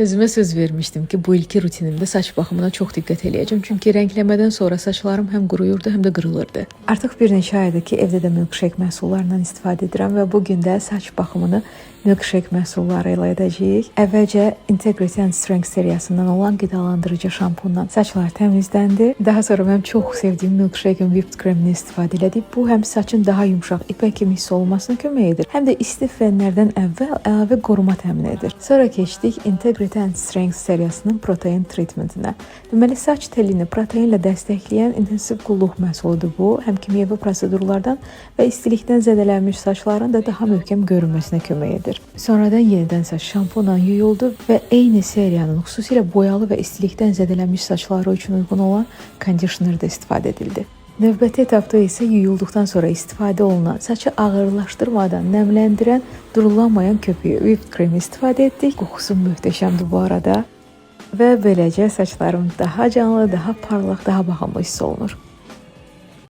Özümə söz vermişdim ki, bu ilki rutinimdə saç baxımına çox diqqət eləyəcəm. Çünki rəngləmədən sonra saçlarım həm quruyurdu, həm də qırılırdı. Artıq bir neçə aydır ki, evdə də milkshake məhsullarından istifadə edirəm və bu gün də saç baxımını milkshake məhsulları ilə edəcəyik. Əvvəlcə Integrity and Strength seriyasından olan qidalandırıcı şampunla saçlar təmizləndi. Daha sonra mənim çox sevdiyim milkshake'in whipped creamini istifadə elədik. Bu həm saçın daha yumşaq, ipək kimi hiss olunmasına kömək edir, həm də isti fənlərdən əvvəl əlavə qoruma təmin edir. Sonra keçdik Integrity and Strength seriyasının protein treatmentinə. Deməli, saç telini proteinlə dəstəkləyən intensiv qulluq məhsuludur bu. Həm kimyəvi prosedurlardan və istilikdən zədələnmiş saçların da daha möhkəm görünməsinə kömək edir. Sonradan yenidən saç şampunla yuyuldu və eyni seriyanın xüsusilə boyalı və istilikdən zədələnmiş saçları üçün uyğun olan kondisionerdə istifadə edildi. Növbəti etapda isə yuyulduqdan sonra istifadə olunan, saçı ağırlaşdırmadan nəmləndirən, durulanmayan köpüyü whipped cream istifadə etdik. Qoxusu möhtəşəmdir bu arada və beləcə saçlarım daha canlı, daha parlaq, daha baxımlı hiss olunur.